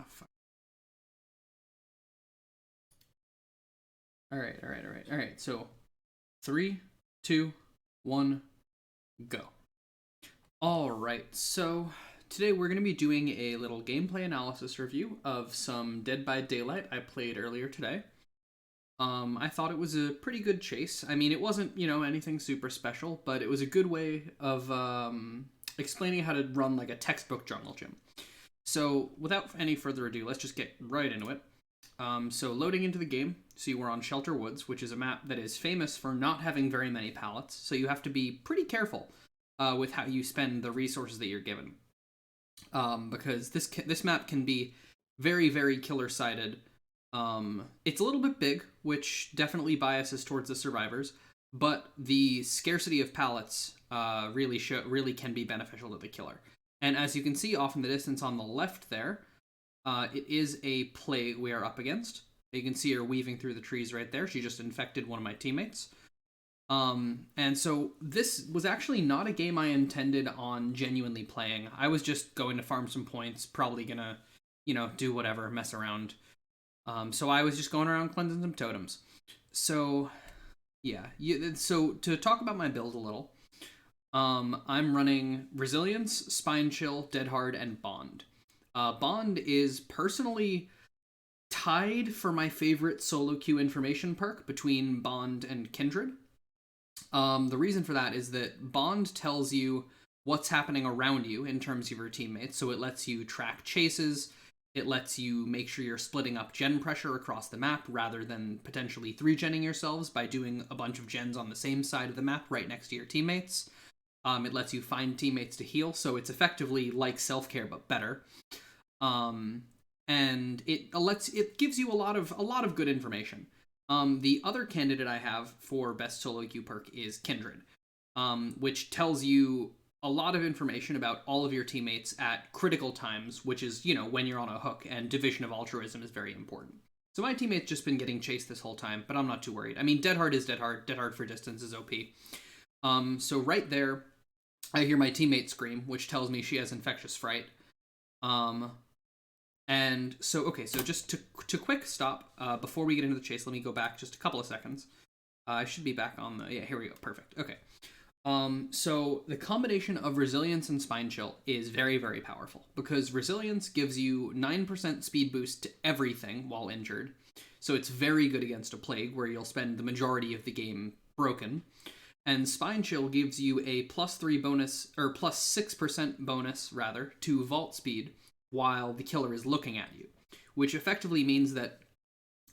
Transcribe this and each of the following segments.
fuck. All right, all right, all right, all right. So, 3, 2, 1, go. All right. So today we're going to be doing a little gameplay analysis review of some Dead by Daylight I played earlier today. I thought it was a pretty good chase. I mean, it wasn't, anything super special, but it was a good way of explaining how to run like a textbook jungle gym. So, without any further ado, let's just get right into it. So, loading into the game, see we're on Shelter Woods, which is a map that is famous for not having very many pallets, so you have to be pretty careful with how you spend the resources that you're given. Because this map can be very, very killer-sided. It's a little bit big, which definitely biases towards the survivors, but the scarcity of pallets really can be beneficial to the killer. And as you can see off in the distance on the left there, it is a plague we are up against. You can see her weaving through the trees right there. She just infected one of my teammates. And so this was actually not a game I intended on genuinely playing. I was just going to farm some points, probably gonna, do whatever, mess around. So I was just going around cleansing some totems. So, yeah. So to talk about my build a little, I'm running Resilience, Spine Chill, Dead Hard, and Bond. Bond is personally tied for my favorite solo queue information perk between Bond and Kindred. The reason for that is that Bond tells you what's happening around you in terms of your teammates, so it lets you track chases, it lets you make sure you're splitting up gen pressure across the map rather than potentially 3-genning yourselves by doing a bunch of gens on the same side of the map right next to your teammates. It lets you find teammates to heal, so it's effectively like self-care but better. And it gives you a lot of good information. The other candidate I have for best solo queue perk is Kindred, which tells you a lot of information about all of your teammates at critical times, which is, when you're on a hook, and Division of Altruism is very important. So my teammate's just been getting chased this whole time, but I'm not too worried. I mean, Dead Hard is Dead Hard. Dead Hard for distance is OP. So right there, I hear my teammate scream, which tells me she has Infectious Fright. And so, okay, so just to quick stop, before we get into the chase, let me go back just a couple of seconds. I should be back on the, yeah, here we go, perfect, okay. So the combination of Resilience and Spine Chill is very, very powerful, because Resilience gives you 9% speed boost to everything while injured, so it's very good against a plague, where you'll spend the majority of the game broken. And Spine Chill gives you a +3 bonus, or +6% bonus, rather, to vault speed, while the killer is looking at you, which effectively means that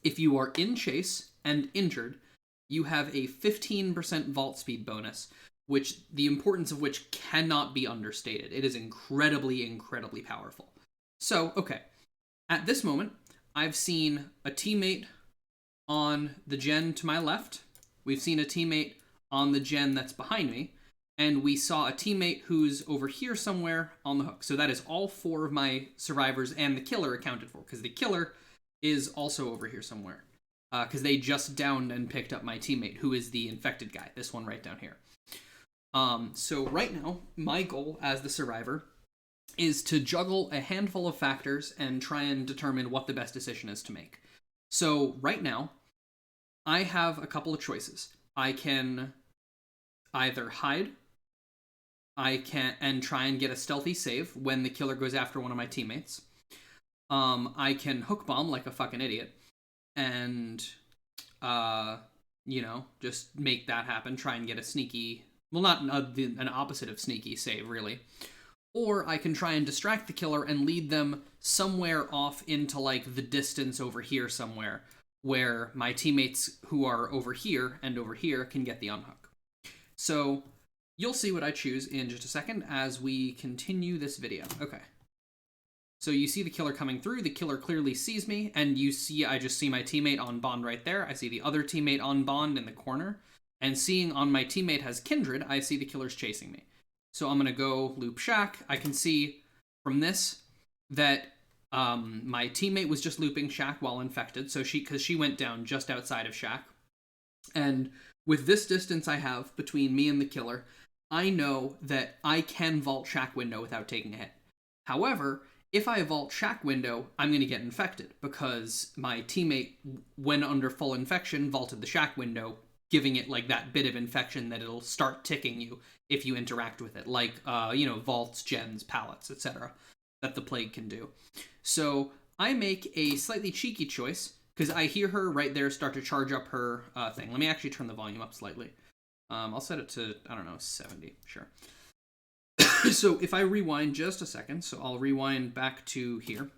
if you are in chase and injured, you have a 15% vault speed bonus, which the importance of which cannot be understated. It is incredibly, incredibly powerful. So, okay, at this moment, I've seen a teammate on the gen to my left. We've seen a teammate on the gen that's behind me. And we saw a teammate who's over here somewhere on the hook. So that is all 4 of my survivors and the killer accounted for, because the killer is also over here somewhere. Because they just downed and picked up my teammate, who is the infected guy, this one right down here. So right now, my goal as the survivor is to juggle a handful of factors and try and determine what the best decision is to make. So right now, I have a couple of choices. I can either hide, and try and get a stealthy save when the killer goes after one of my teammates. I can hook bomb like a fucking idiot and, just make that happen. Try and get a sneaky, well, not an opposite of sneaky save, really. Or I can try and distract the killer and lead them somewhere off into, like, the distance over here somewhere, where my teammates who are over here and over here can get the unhook. So you'll see what I choose in just a second as we continue this video. Okay. So you see the killer coming through. The killer clearly sees me, and I just see my teammate on Bond right there. I see the other teammate on Bond in the corner. And seeing on my teammate has Kindred, I see the killer's chasing me. So I'm going to go loop Shack. I can see from this that my teammate was just looping Shack while infected, so because she went down just outside of Shack. And with this distance I have between me and the killer, I know that I can vault Shack window without taking a hit. However, If I vault shack window, I'm going to get infected because my teammate, when under full infection, vaulted the shack window, giving it like that bit of infection that it'll start ticking you if you interact with it, like vaults, gens, pallets, etc. that the plague can do. So I make a slightly cheeky choice because I hear her right there start to charge up her thing. Let me actually turn the volume up slightly. I'll set it to, I don't know, 70. Sure. So if I rewind just a second, so I'll rewind back to here.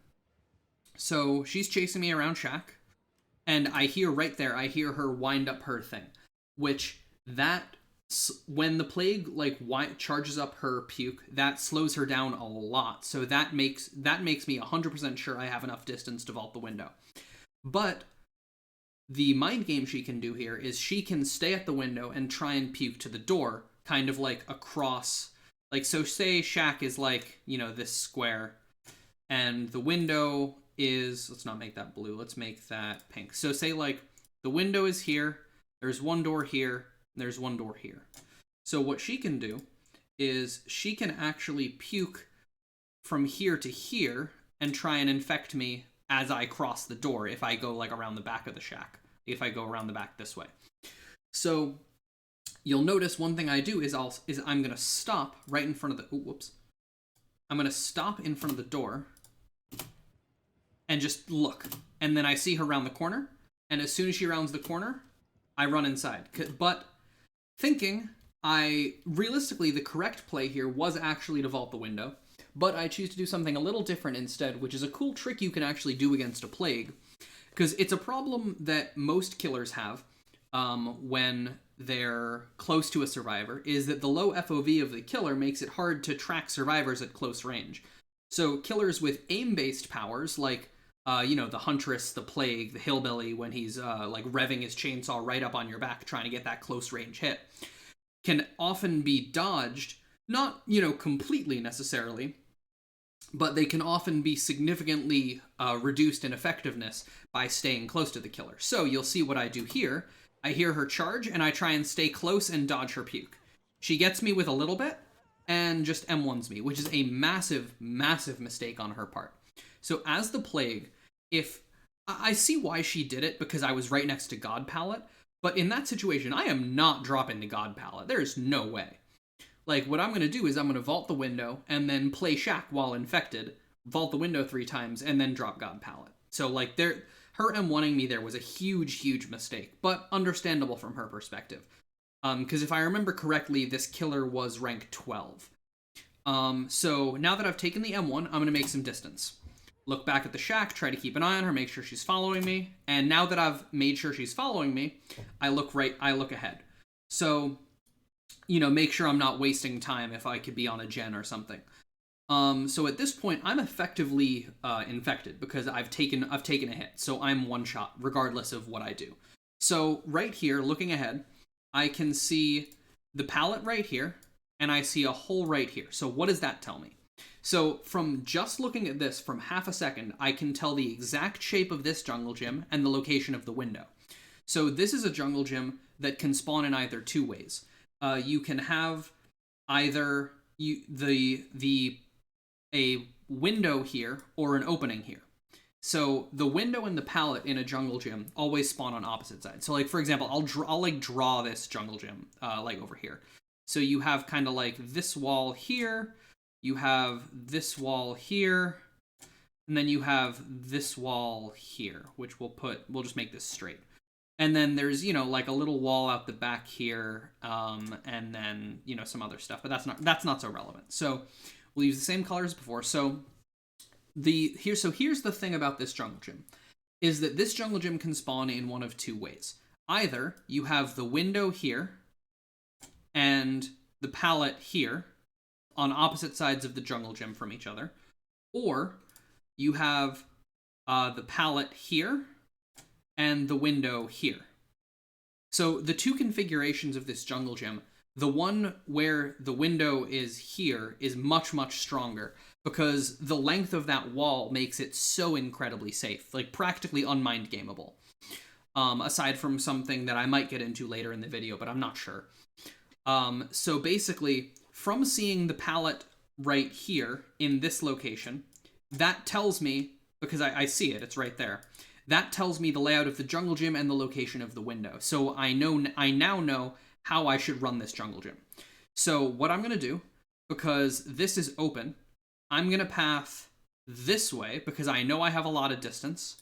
So she's chasing me around shack, and I hear right there, I hear her wind up her thing, which that when the plague like charges up her puke, that slows her down a lot. So that makes me 100% sure I have enough distance to vault the window. But the mind game she can do here is she can stay at the window and try and puke to the door, kind of like across. Like, so say shack is like, this square, and the window is, let's not make that blue, let's make that pink. So say like the window is here, there's one door here, there's one door here. So what she can do is she can actually puke from here to here and try and infect me as I cross the door if I go like around the back of the shack, if I go around the back this way. So you'll notice one thing I do is I'm going to stop right in front of the... Ooh, whoops. I'm going to stop in front of the door and just look. And then I see her round the corner. And as soon as she rounds the corner, I run inside. But thinking, realistically, the correct play here was actually to vault the window. But I choose to do something a little different instead, which is a cool trick you can actually do against a plague. Because it's a problem that most killers have when they're close to a survivor, is that the low FOV of the killer makes it hard to track survivors at close range. So killers with aim-based powers, like, the Huntress, the Plague, the Hillbilly, when he's, revving his chainsaw right up on your back trying to get that close-range hit, can often be dodged, not, completely necessarily, but they can often be significantly reduced in effectiveness by staying close to the killer. So you'll see what I do here. I hear her charge, and I try and stay close and dodge her puke. She gets me with a little bit, and just M1s me, which is a massive, massive mistake on her part. So as the plague, if... I see why she did it, because I was right next to God Pallet, but in that situation, I am not dropping the God Pallet. There's no way. Like, what I'm going to do is I'm going to vault the window, and then play shack while infected, vault the window 3 times, and then drop God Pallet. So, like, her M1ing me there was a huge, huge mistake, but understandable from her perspective. Because if I remember correctly, this killer was rank 12. So now that I've taken the M1, I'm going to make some distance. Look back at the shack, try to keep an eye on her, make sure she's following me. And now that I've made sure she's following me, I look ahead. So, make sure I'm not wasting time if I could be on a gen or something. So at this point, I'm effectively infected because I've taken a hit. So I'm one shot, regardless of what I do. So right here, looking ahead, I can see the pallet right here, and I see a hole right here. So what does that tell me? So from just looking at this from half a second, I can tell the exact shape of this jungle gym and the location of the window. So this is a jungle gym that can spawn in either 2 ways. You can have either a window here or an opening here. So the window and the pallet in a jungle gym always spawn on opposite sides. So like, for example, I'll draw this jungle gym over here. So you have kind of like this wall here, you have this wall here, and then you have this wall here, which we'll just make this straight. And then there's, like a little wall out the back here, and then, some other stuff, but that's not so relevant. So we'll use the same colors as before. So here's the thing about this jungle gym, is that this jungle gym can spawn in one of 2 ways. Either you have the window here and the pallet here on opposite sides of the jungle gym from each other, or you have the pallet here and the window here. So the 2 configurations of this jungle gym, the one where the window is here is much, much stronger because the length of that wall makes it so incredibly safe, like practically unmind gameable. Aside from something that I might get into later in the video, but I'm not sure. So basically, from seeing the pallet right here in this location, that tells me, because I see it, it's right there. That tells me the layout of the jungle gym and the location of the window. So I now know how I should run this jungle gym. So what I'm going to do, because this is open, I'm going to path this way because I know I have a lot of distance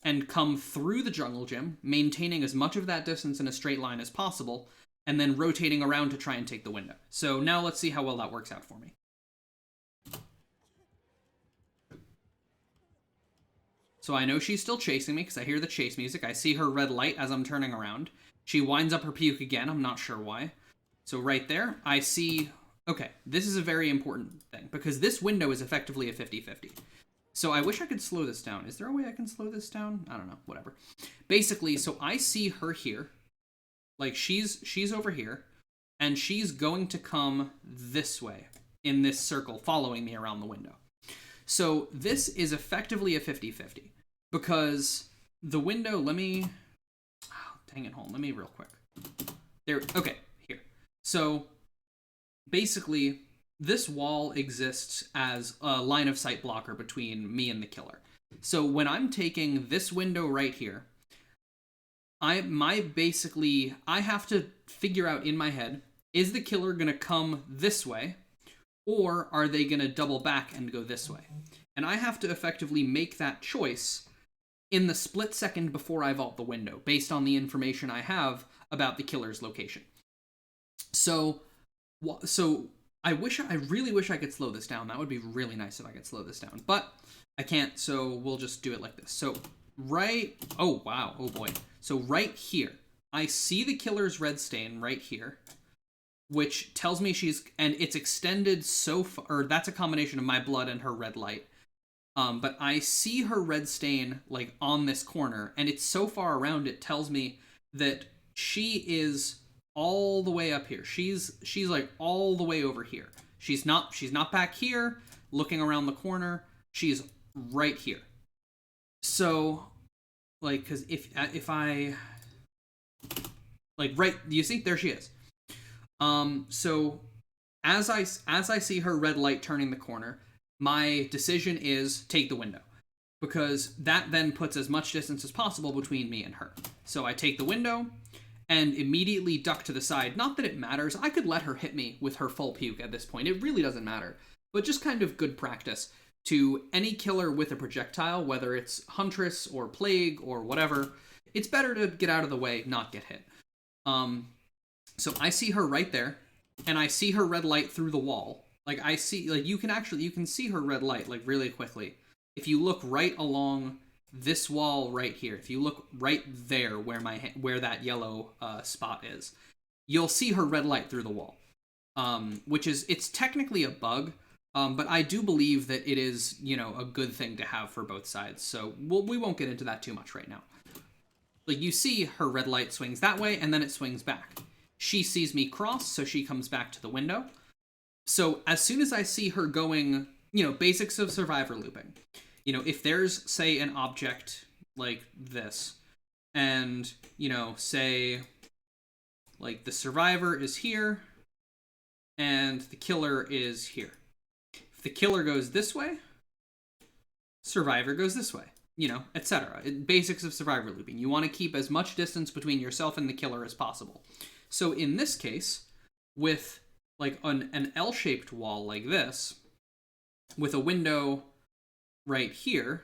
and come through the jungle gym, maintaining as much of that distance in a straight line as possible, and then rotating around to try and take the window. So now let's see how well that works out for me. So I know she's still chasing me because I hear the chase music. I see her red light as I'm turning around. She winds up her puke again. I'm not sure why. So right there, I see... Okay, this is a very important thing because this window is effectively a 50-50. So I wish I could slow this down. Is there a way I can slow this down? I don't know. Whatever. Basically, so I see her here. Like, she's over here. And she's going to come this way in this circle, following me around the window. So this is effectively a 50-50 because the window, let me, oh, dang it, hold on, let me real quick. There, okay, here. So basically this wall exists as a line of sight blocker between me and the killer. So when I'm taking this window right here, I have to figure out in my head, is the killer going to come this way? Or are they going to double back and go this way? And I have to effectively make that choice in the split second before I vault the window, based on the information I have about the killer's location. So I really wish I could slow this down. That would be really nice if I could slow this down. But I can't, so we'll just do it like this. So oh wow, oh boy. So right here, I see the killer's red stain right here, which tells me and it's extended so far, or that's a combination of my blood and her red light. But I see her red stain, like, on this corner, and it's so far around, it tells me that she is all the way up here. She's like all the way over here. She's not back here, looking around the corner. She's right here. So, like, because if I, like, right, you see, there she is. So as I see her red light turning the corner, my decision is take the window, because that then puts as much distance as possible between me and her. So I take the window and immediately duck to the side. Not that it matters. I could let her hit me with her full puke at this point. It really doesn't matter, but just kind of good practice to any killer with a projectile, whether it's Huntress or Plague or whatever. It's better to get out of the way, not get hit. So I see her right there, and I see her red light through the wall. Like, I see, like, you can see her red light, like, really quickly. If you look right along this wall right here, if you look right there where that yellow spot is, you'll see her red light through the wall. It's technically a bug, but I do believe that it is, a good thing to have for both sides. So we won't get into that too much right now. Like, you see her red light swings that way, and then it swings back. She sees me cross, so she comes back to the window. So as soon as I see her going, basics of survivor looping. If there's, say, an object like this, and, say, like, the survivor is here, and the killer is here. If the killer goes this way, survivor goes this way, etc. Basics of survivor looping. You want to keep as much distance between yourself and the killer as possible. So in this case, with like an L-shaped wall like this, with a window right here,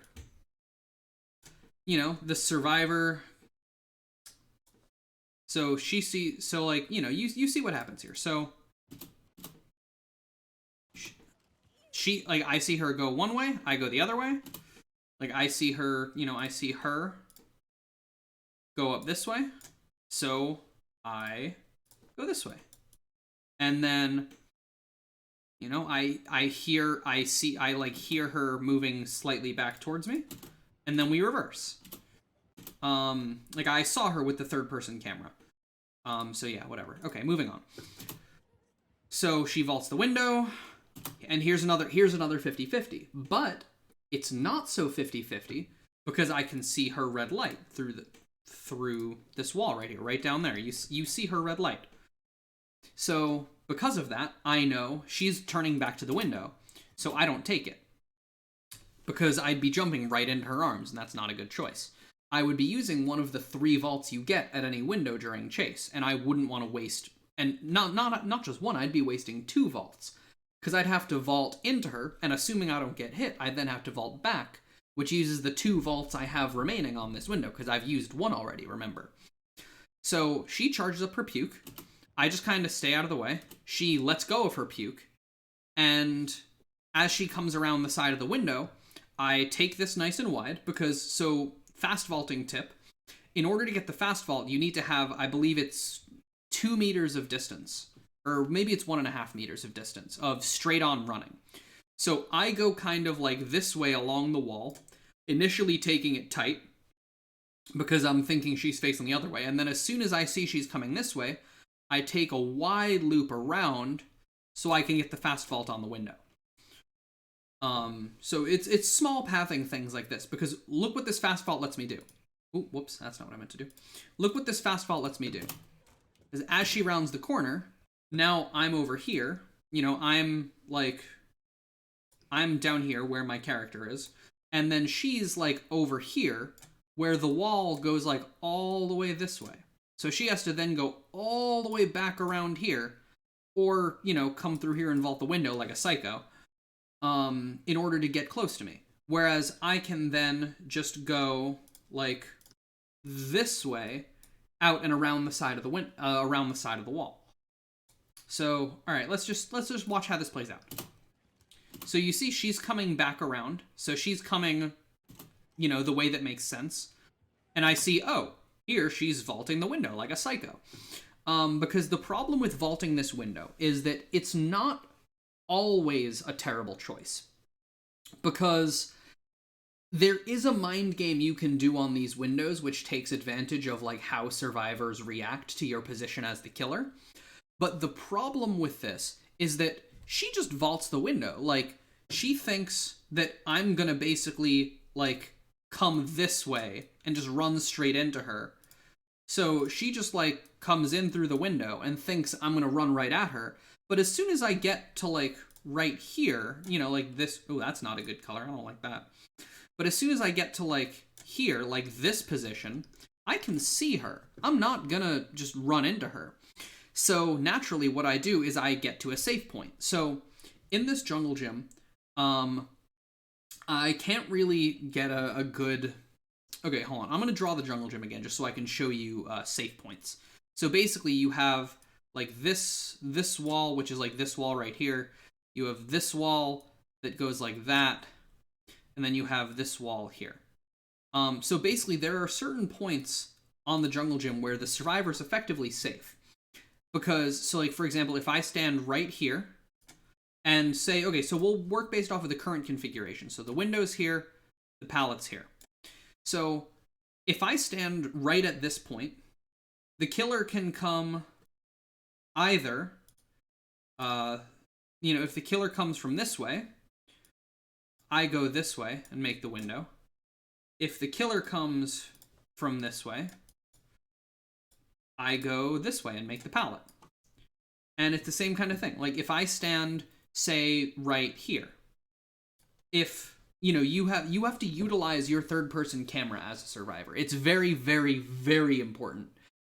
the survivor, so you see what happens here. So she, like, I see her go one way, I go the other way. Like, I see her go up this way, so I go this way. And then, I hear her moving slightly back towards me, and then we reverse. Like, I saw her with the third person camera. So yeah, whatever. Okay, moving on. So she vaults the window, and here's another 50-50. But it's not so 50-50 because I can see her red light through this wall right here, right down there. You see her red light. So because of that, I know she's turning back to the window, so I don't take it. because I'd be jumping right into her arms, and that's not a good choice. I would be using one of the 3 vaults you get at any window during chase, and I wouldn't want to waste, and not just one, I'd be wasting 2 vaults, because I'd have to vault into her, and assuming I don't get hit, I'd then have to vault back, which uses the 2 vaults I have remaining on this window, because I've used 1 already, remember. So she charges up her puke, I just kind of stay out of the way, she lets go of her puke, and as she comes around the side of the window, I take this nice and wide, because, so, fast vaulting tip, in order to get the fast vault, you need to have, I believe it's 2 meters of distance, or maybe it's 1.5 meters of distance, of straight on running. So I go kind of like this way along the wall, initially taking it tight, because I'm thinking she's facing the other way, and then as soon as I see she's coming this way, I take a wide loop around so I can get the fast vault on the window. So it's small pathing things like this, because look what this fast vault lets me do. Ooh, whoops, that's not what I meant to do. Look what this fast vault lets me do. Is as she rounds the corner, now I'm over here, you know, I'm down here where my character is, and then she's like over here where the wall goes like all the way this way. So she has to then go all the way back around here, or, you know, come through here and vault the window like a psycho, in order to get close to me. Whereas I can then just go like this way out and around the side of the around the side of the wall. So, all right, let's just watch how this plays out. So you see she's coming back around. So she's coming, you know, the way that makes sense. And I see, oh, here she's vaulting the window like a psycho. Because the problem with vaulting this window is that it's not always a terrible choice. Because there is a mind game you can do on these windows which takes advantage of like how survivors react to your position as the killer. But the problem with this is that she just vaults the window. Like, she thinks that I'm gonna basically like come this way and just run straight into her. So she just like comes in through the window and thinks I'm gonna run right at her. But as soon as I get to like right here, you know, like this, oh, that's not a good color, I don't like that. But as soon as I get to like here, like this position, I can see her. I'm not gonna just run into her. So naturally what I do is I get to a safe point. So in this jungle gym, I can't really get a good... Okay, hold on. I'm going to draw the jungle gym again just so I can show you safe points. So basically you have like this wall, which is like this wall right here. You have this wall that goes like that. And then you have this wall here. So basically there are certain points on the jungle gym where the survivor's effectively safe. Because, so like, for example, if I stand right here and say, okay, so we'll work based off of the current configuration. So the window's here, the pallet's here. So if I stand right at this point, the killer can come either, you know, if the killer comes from this way, I go this way and make the window. If the killer comes from this way, I go this way and make the pallet. And it's the same kind of thing. Like, if I stand, say, right here, if, you know, you have to utilize your third-person camera as a survivor. It's very, very, very important.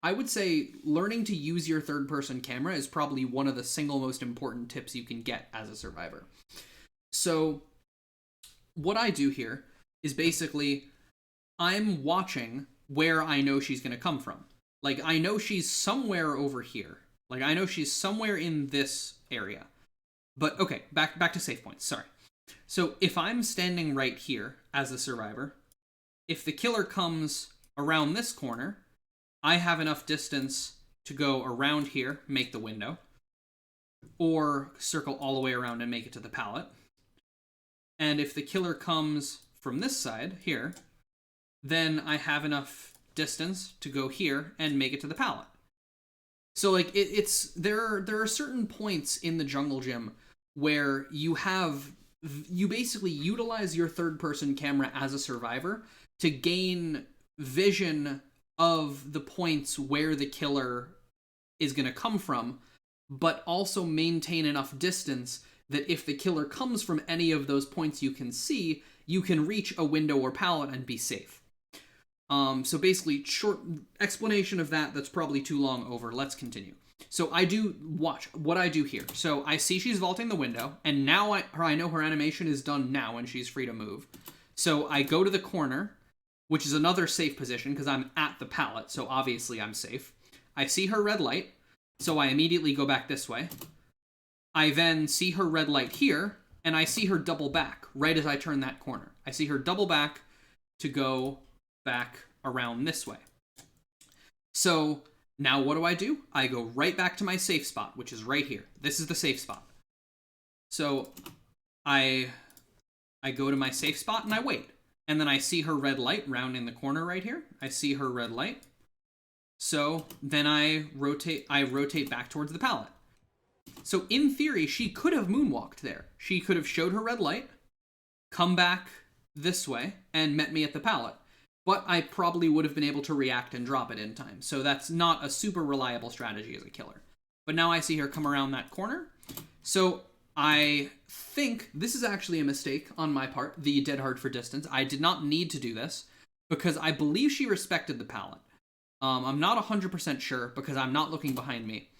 I would say learning to use your third-person camera is probably one of the single most important tips you can get as a survivor. So, what I do here is basically, I'm watching where I know she's going to come from. Like, I know she's somewhere over here. Like, I know she's somewhere in this area. But, okay, back to safe points, sorry. So, if I'm standing right here as a survivor, if the killer comes around this corner, I have enough distance to go around here, make the window, or circle all the way around and make it to the pallet. And if the killer comes from this side, here, then I have enough distance to go here and make it to the pallet. So like there are certain points in the jungle gym where you basically utilize your third person camera as a survivor to gain vision of the points where the killer is going to come from, but also maintain enough distance that if the killer comes from any of those points you can see, you can reach a window or pallet and be safe. So basically, short explanation of that, that's probably too long over. Let's continue. So I do watch what I do here. So I see she's vaulting the window, and now I know her animation is done now and she's free to move. So I go to the corner, which is another safe position because I'm at the pallet, so obviously I'm safe. I see her red light, so I immediately go back this way. I then see her red light here, and I see her double back right as I turn that corner. I see her double back to go back around this way. So now what do? I go right back to my safe spot, which is right here. This is the safe spot. So I go to my safe spot and I wait. And then I see her red light rounding the corner right here. I see her red light. So then I rotate back towards the pallet. So in theory, she could have moonwalked there. She could have showed her red light, come back this way, and met me at the pallet. But I probably would have been able to react and drop it in time. So that's not a super reliable strategy as a killer. But now I see her come around that corner. So I think this is actually a mistake on my part, the dead hard for distance. I did not need to do this because I believe she respected the pallet. I'm not 100% sure because I'm not looking behind me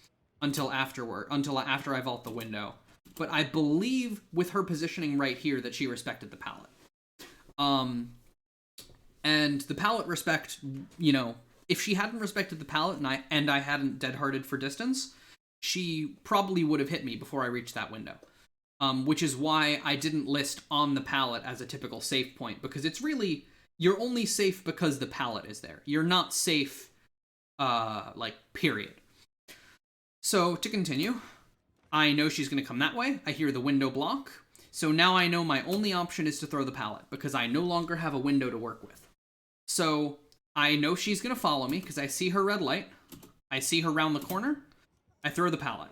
until after I vault the window. But I believe with her positioning right here that she respected the pallet. And the pallet respect, if she hadn't respected the pallet and I hadn't dead-hearted for distance, she probably would have hit me before I reached that window. Which is why I didn't list on the pallet as a typical safe point, because it's really, you're only safe because the pallet is there. You're not safe, period. So, to continue, I know she's going to come that way. I hear the window block. So now I know my only option is to throw the pallet, because I no longer have a window to work with. So I know she's going to follow me because I see her red light. I see her round the corner. I throw the pallet.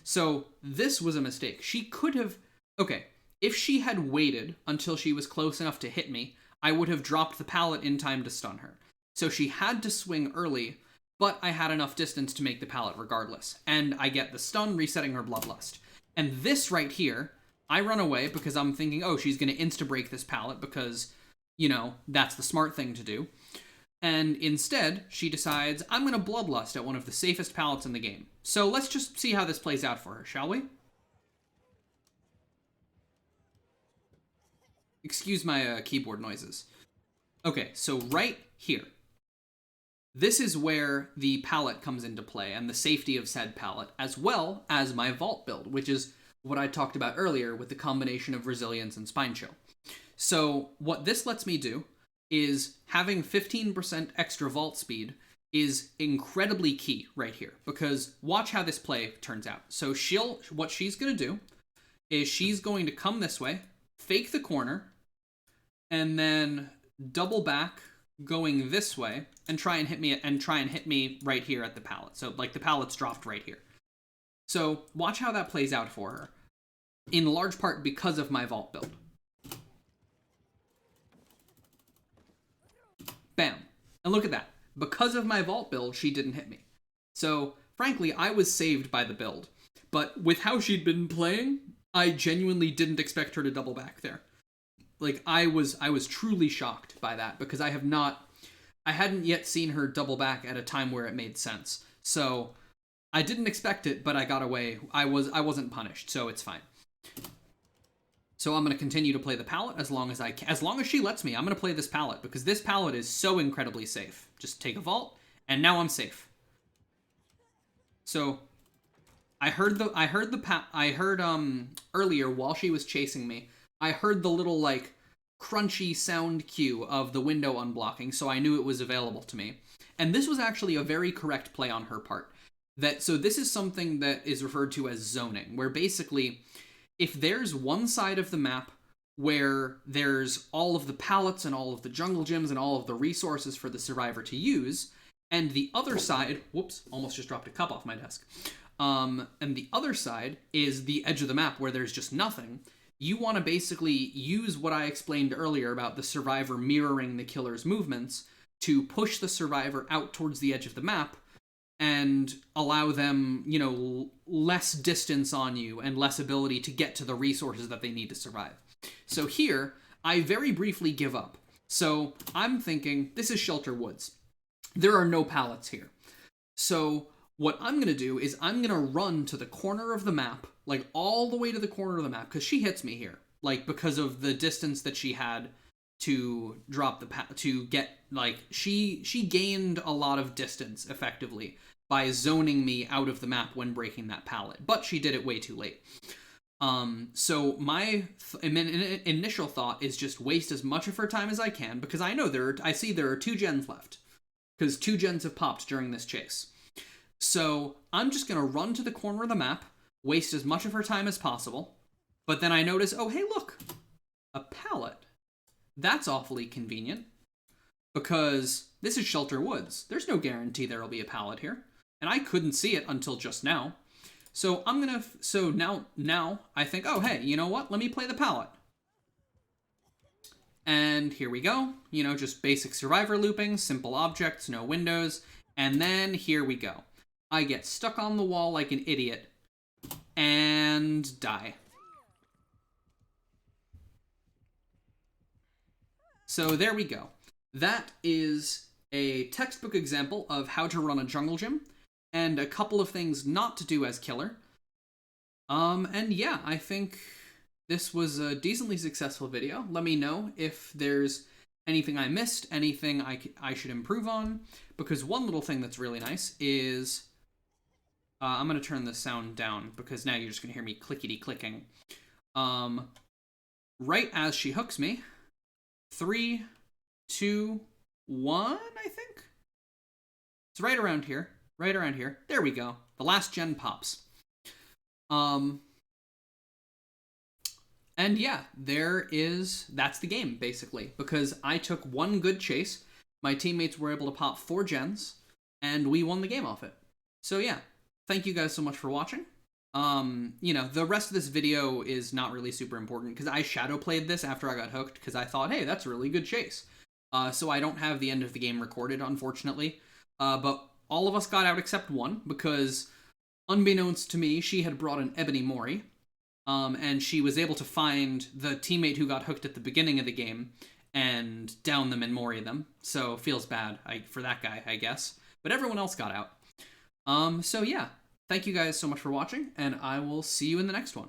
So this was a mistake. She could have... Okay, if she had waited until she was close enough to hit me, I would have dropped the pallet in time to stun her. So she had to swing early, but I had enough distance to make the pallet regardless. And I get the stun, resetting her bloodlust. And this right here, I run away because I'm thinking, oh, she's going to insta-break this pallet because... that's the smart thing to do. And instead, she decides, I'm going to bloodlust at one of the safest pallets in the game. So let's just see how this plays out for her, shall we? Excuse my keyboard noises. Okay, so right here. This is where the pallet comes into play, and the safety of said pallet, as well as my vault build, which is what I talked about earlier with the combination of resilience and spine chill. So what this lets me do is having 15% extra vault speed is incredibly key right here, because watch how this play turns out. So what she's going to do is she's going to come this way, fake the corner, and then double back going this way and try and hit me right here at the pallet. So the pallet's dropped right here. So watch how that plays out for her, in large part because of my vault build. Bam. And look at that. Because of my vault build, she didn't hit me. So, frankly, I was saved by the build. But with how she'd been playing, I genuinely didn't expect her to double back there. I was truly shocked by that, because I hadn't yet seen her double back at a time where it made sense. So, I didn't expect it, but I got away. I wasn't punished, so it's fine. So I'm going to continue to play the pallet as long as I can. As long as she lets me, I'm going to play this pallet, because this pallet is so incredibly safe. Just take a vault, and now I'm safe. So I heard earlier while she was chasing me, I heard the little crunchy sound cue of the window unblocking, so I knew it was available to me. And this was actually a very correct play on her part. So this is something that is referred to as zoning, where basically, if there's one side of the map where there's all of the pallets and all of the jungle gyms and all of the resources for the survivor to use, and the other side, whoops, almost just dropped a cup off my desk, and the other side is the edge of the map where there's just nothing, you want to basically use what I explained earlier about the survivor mirroring the killer's movements to push the survivor out towards the edge of the map and allow them, less distance on you and less ability to get to the resources that they need to survive. So here, I very briefly give up. So I'm thinking, this is Shelter Woods. There are no pallets here. So what I'm going to do is I'm going to run to the corner of the map, like all the way to the corner of the map, because she hits me here. Like, because of the distance that she had to drop to get, like, she gained a lot of distance, effectively, by zoning me out of the map when breaking that pallet. But she did it way too late. So my initial thought is just waste as much of her time as I can, because I know I see there are 2 gens left, because 2 gens have popped during this chase. So I'm just gonna run to the corner of the map, waste as much of her time as possible, but then I notice, oh hey look, a pallet. That's awfully convenient, because this is Shelter Woods. There's no guarantee there'll be a pallet here, and I couldn't see it until just now. So now I think, oh hey, you know what? Let me play the pallet. And here we go. You know, just basic survivor looping, simple objects, no windows. And then here we go. I get stuck on the wall like an idiot and die. So there we go. That is a textbook example of how to run a jungle gym, and a couple of things not to do as killer. And yeah, I think this was a decently successful video. Let me know if there's anything I missed, anything I should improve on, because one little thing that's really nice is... I'm going to turn the sound down, because now you're just going to hear me clickety-clicking. Right as she hooks me, 3, 2, 1, I think? It's right around here. Right around here. There we go. The last gen pops. And yeah, that's the game, basically. Because I took 1 good chase, my teammates were able to pop 4 gens, and we won the game off it. So yeah, thank you guys so much for watching. You know, the rest of this video is not really super important, because I shadow played this after I got hooked, because I thought, hey, that's a really good chase. So I don't have the end of the game recorded, unfortunately. But all of us got out except one, because unbeknownst to me, she had brought an Ebony Mori, and she was able to find the teammate who got hooked at the beginning of the game and down them and Mori them. So feels bad for that guy, I guess. But everyone else got out. So yeah, thank you guys so much for watching, and I will see you in the next one.